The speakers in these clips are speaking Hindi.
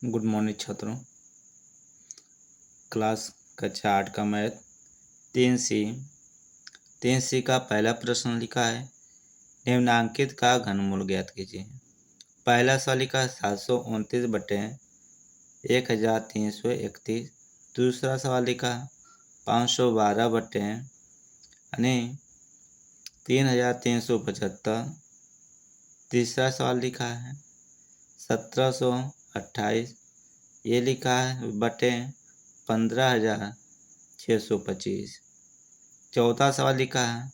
गुड मॉर्निंग छात्रों। क्लास कक्षा 8 का मैथ 3C का पहला प्रश्न लिखा है, निम्नांकित का घनमूल ज्ञात कीजिए। पहला सवाल लिखा है 729 बटे 1331। दूसरा सवाल लिखा 512 बटे 3375। तीसरा सवाल लिखा है 1728, ये लिखा है बटे 15,625। चौथा सवाल लिखा है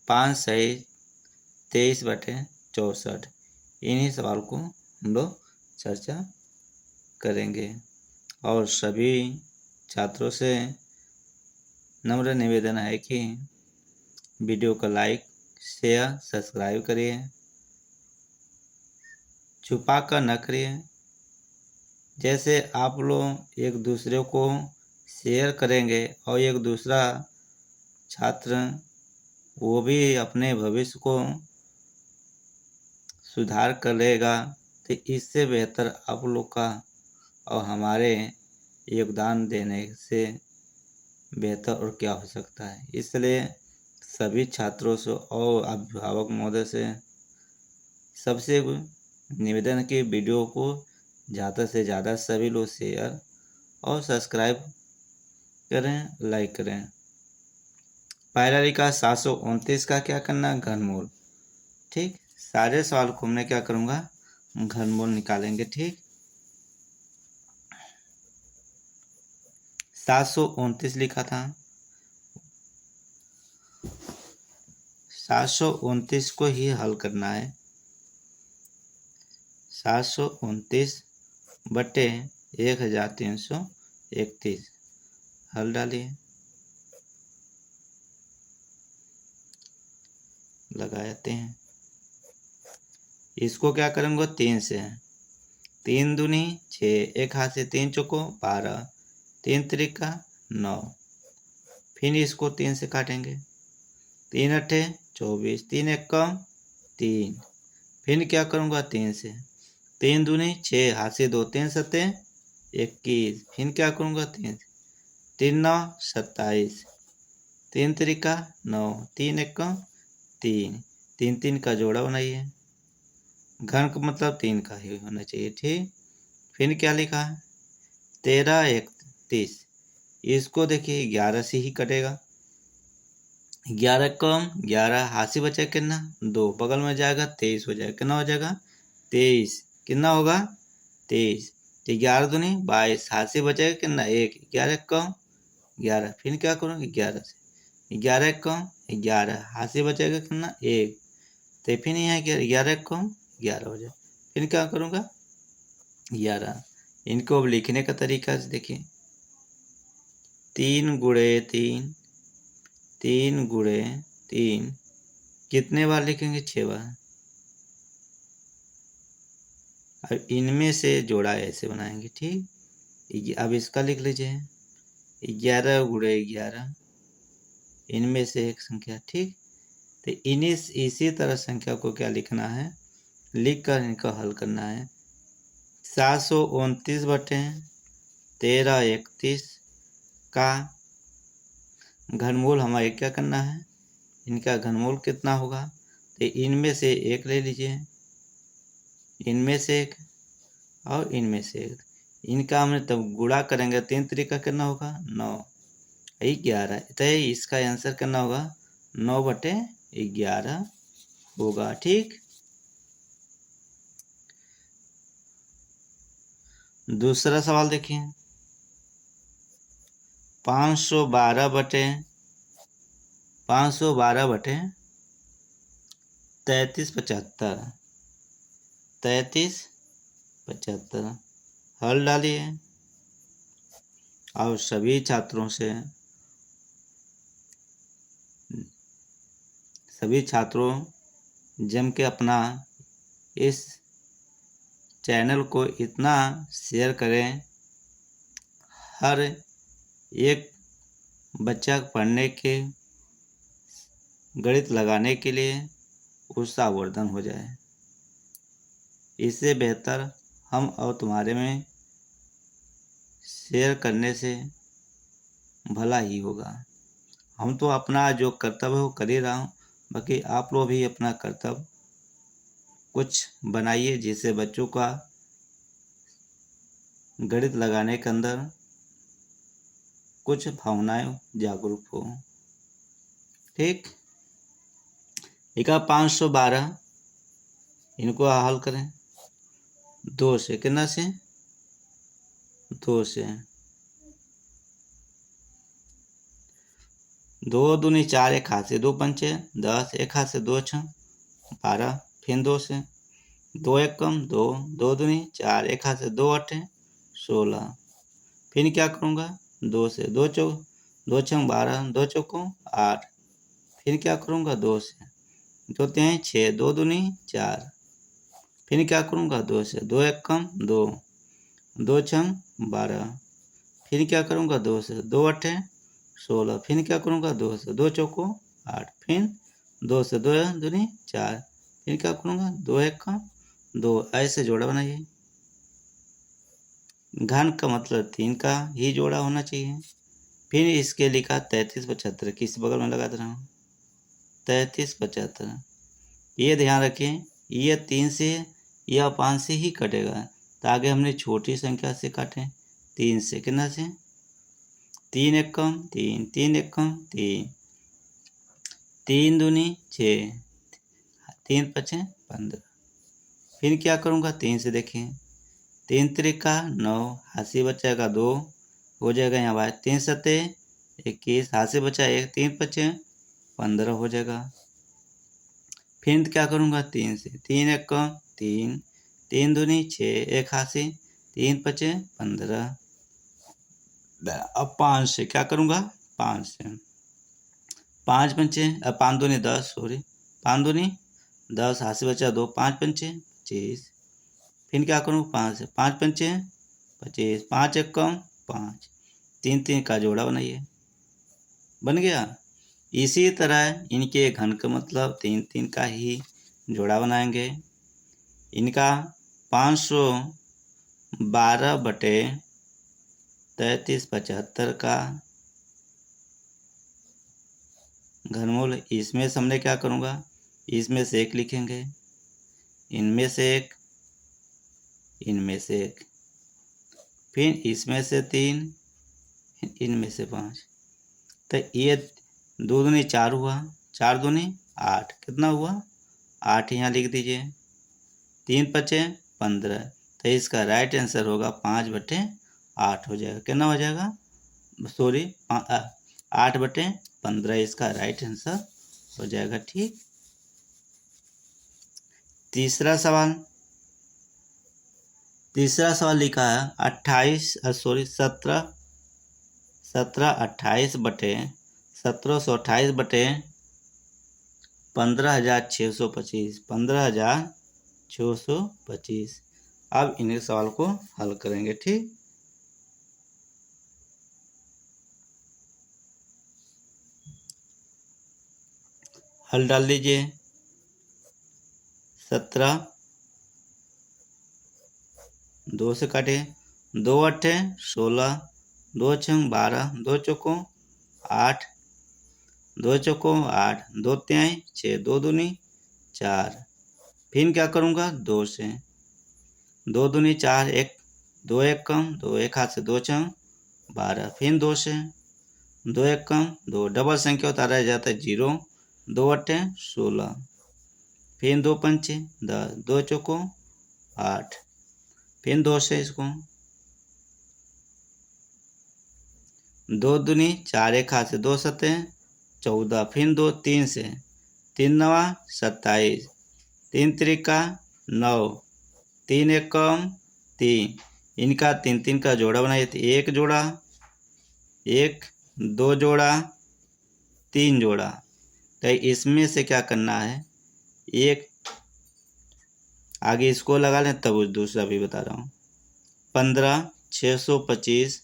523 बटे 64। इन्हीं सवाल को हम लोग चर्चा करेंगे और सभी छात्रों से नम्र निवेदन है कि वीडियो को लाइक शेयर सब्सक्राइब करिए, छुपा कर न करिए। जैसे आप लोग एक दूसरे को शेयर करेंगे और एक दूसरा छात्र वो भी अपने भविष्य को सुधार कर लेगा, तो इससे बेहतर आप लोग का और हमारे योगदान देने से बेहतर और क्या हो सकता है। इसलिए सभी छात्रों से और अभिभावक महोदय से सबसे निवेदन कि वीडियो को ज़्यादा से ज़्यादा सभी लोग शेयर और सब्सक्राइब करें, लाइक करें। पहला लिखा 729 का क्या करना, घनमूल। ठीक, सारे सवाल को मैं क्या करूँगा, घनमूल निकालेंगे। ठीक, 729 लिखा था। 729 को ही हल करना है। 729 बटे 1331 हल डालिए, लगाते हैं। इसको क्या करेंगे, 3 से। 3 दूनी 6, एक हाथ से 3 चौको 12, 3 त्रिका 9। फिर इसको 3 से काटेंगे। 3 अट्ठे 24, 3 एक कम 3। फिर क्या करूँगा, 3 से। 3 दूनी 6, हाथ से 2, 3 सत्ते 21। फिर क्या करूँगा, 3 से। 3 9 27, 3 त्रिका 9, 3 एक कम 3। 3 3 का जोड़ा बनाइए। घन का मतलब 3 का ही होना चाहिए। ठीक, फिर क्या लिखा है, 13 31। इसको देखिए 11 से ही कटेगा। 11 कम 11, हाथ से बचा कितना 2, बगल में जाएगा 23 हो जाएगा। कितना हो जाएगा 23, कितना होगा 23। तो 11 दूनी 22, हाथ से बचेगा कितना 1, 11 कम 11। फिर क्या करूँ, 11 से। 11 कम 11, हाथ से बचेगा कितना 1। तो फिर यहाँ 11 कम 11 हो जाए। फिर क्या करूँगा 11। इनको अब लिखने का तरीका से देखिए, 3 गुणे 3, 3 गुणे 3 कितने बार लिखेंगे, 6 बार। अब इनमें से जोड़ा ऐसे बनाएंगे। ठीक, अब इसका लिख लीजिए 11 गुणे 11, इनमें से एक संख्या। ठीक, तो इसी तरह संख्या को क्या लिखना है, लिख कर इनका हल करना है। 729 बटे 1331 का घनमूल हमारे क्या करना है, इनका घनमूल कितना होगा। तो इनमें से एक ले लीजिए, इनमें से एक और इनमें से एक। इनका हमने तब गुणा करेंगे, 3 तरीका कितना होगा 9, 11। तो इसका आंसर कितना होगा 9 बटे 11 होगा। ठीक, दूसरा सवाल देखिए, 512 बटे 3375। 3375 हल डालिए और सभी छात्रों से जम के अपना इस चैनल को इतना शेयर करें, हर एक बच्चा पढ़ने के गणित लगाने के लिए उत्साहवर्धन हो जाए। इससे बेहतर हम और तुम्हारे में शेयर करने से भला ही होगा। हम तो अपना जो कर्तव्य है वो कर ही रहा हूँ, बाकी आप लोग भी अपना कर्तव्य कुछ बनाइए जिससे बच्चों का गणित लगाने के अंदर कुछ भावनाएं जागरूक हो। ठीक, लिखा 512, इनको हल करें 2 से, कितना से 2 से। 2 दूनी 4, 1 हाथ से 2 पंचे 10, 1 हाथ से 2 छः 12, फिर 2 से, 2 1 कम 2, 2 दूनी 4, 1 हाथ से 2 8 16, फिर क्या करूँगा 2 से, 2 चौक 2 छः 12, 2 चौकों 8, फिर क्या करूँगा 2 से, 2 3 6, 2 दूनी 4, फिर क्या करूँगा 2 से, 2 1 कम 2, 2 छः 12, फिर क्या करूँगा 2 से, 2 8 16, फिर क्या करूँगा 2 से, 2 चौको 8, फिर 2 से, 2 दूनी 4, फिर क्या करूँगा 2 1 का 2, ऐसे जोड़ा बनाइए। घन का मतलब 3 का ही जोड़ा होना चाहिए। फिर इसके लिखा 33 75, किस बगल में लगा दे रहा हूँ 33 75। ये ध्यान रखें, ये 3 से या 5 से ही कटेगा, तो आगे हमने छोटी संख्या से काटे 3 से, कितना से 3 1 कम 3, 3 1 कम 3, 3 दूनी 6, 3 5 15, फिर क्या करूँगा 3 से, देखें 3 त्रिका 9, हाथ से बचाएगा 2 हो जाएगा, यहाँ बाहर 3 सत्ते 21, हाथ से बचा 1, 3 5 15 हो जाएगा। फिर क्या करूँगा 3 से, 3 1 कम 3, 3 दूनी 6, 1 हाथ से 3 5 15, अब 5 से क्या करूँगा 5 से, 5 पंचे 5 दूनी 10, सॉरी 5 दूनी 10, हाथ से बचा 2, 5 पंचे 25, फिर क्या करूँ 5 से, 5 पंचे 25, 5 1 कम 5, 3 3 का जोड़ा बनाइए, बन गया। इसी तरह इनके घन का मतलब 3 3 का ही जोड़ा बनाएंगे। इनका 512 बटे 33 75 का घनमूल, इसमें से हमने क्या करूँगा, इसमें से 1 लिखेंगे, इनमें से 1, इनमें से 1, फिर इसमें से 3, इनमें से 5, तो ये 2 दूनी 4 हुआ, 4 दूनी 8, कितना हुआ 8, यहाँ लिख दीजिए, 3 5 15, तो इसका राइट आंसर होगा 5 बटे 8 हो जाएगा, कितना हो जाएगा, सॉरी 8 बटे 15 इसका राइट आंसर हो जाएगा। ठीक, तीसरा सवाल लिखा है 1728 बटे 1728 बटे 15,625, 15,625। अब इन्हें सवाल को हल करेंगे। ठीक, हल डाल दीजिए, 17 2 से काटे, 2 8 16, 2 6 12, 2 चौकों 8, 2 चौकों 8, 2 तिहाई 6, 2 दूनी 4, फिर क्या करूँगा 2 से, 2 दूनी 4, 1 2 1 कम 2, 1 हाथ से 2 6 12, फिर 2 से, 2 1 कम 2, डबल संख्या होता रह जाता है 0, 2 8 16, फिर 2 पंचे 10, 2 चौकों 8, फिर 2 से इसको, 2 दूनी 4, 1 हाथ से 2 सत्ते 14, फिर 2 3 से, 3 9 27, 3 त्रिका 9, 3 1 कम 3, इनका 3 3 का जोड़ा बनाइए, तो 1 जोड़ा 1, 2 जोड़ा 3 जोड़ा, तो इसमें से क्या करना है, एक आगे इसको लगा लें तब दूसरा भी बता रहा हूँ, 15,625,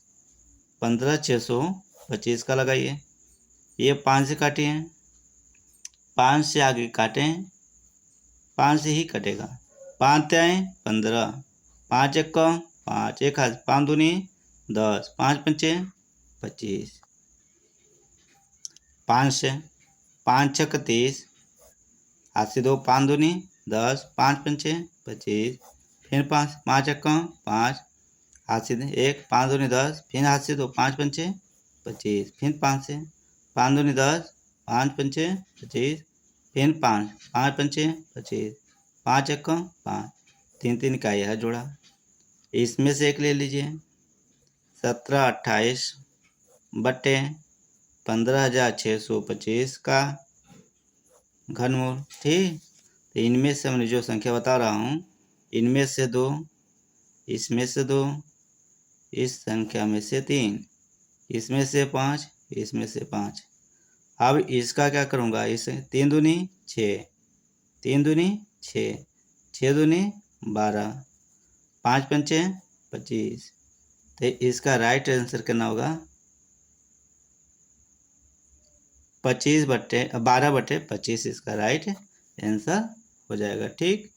15,625 का लगाइए, ये 5 से काटिए, 5 से आगे काटें, 5 से ही कटेगा, 5 तिहाई 15, 5 1 5, 1 हाथ 5 दूनी 10, 5 पंचे 25, 5 से 5 छक 30, हाथ से 2, 5 दूनी 10, 5 पंचे 25, फिर 5, 5 एकम 5, हाथ से 1, 5 दूनी 10, फिर हाथ से 2, 5 पंचे 25, फिर 5 से 5 दूनी 10, 5 पंचे 25, फिर 5, 5 पंचे 25, 5 एकम 5, 3 3 का यह जोड़ा। इसमें से एक ले लीजिए 17 28 बटे 15,625 का घनमूल। ठीक, तो इनमें से हमने जो संख्या बता रहा हूँ, इनमें से 2, इसमें से 2, इस संख्या में से 3, इसमें से 5, इसमें से 5। अब इसका क्या करूँगा, इस 3 दूनी 6, 3 दूनी 6, 6 दूनी 12, 5 पंचे 25। तो इसका राइट आंसर कितना होगा 12 बटे 25 इसका राइट आंसर हो जाएगा। ठीक।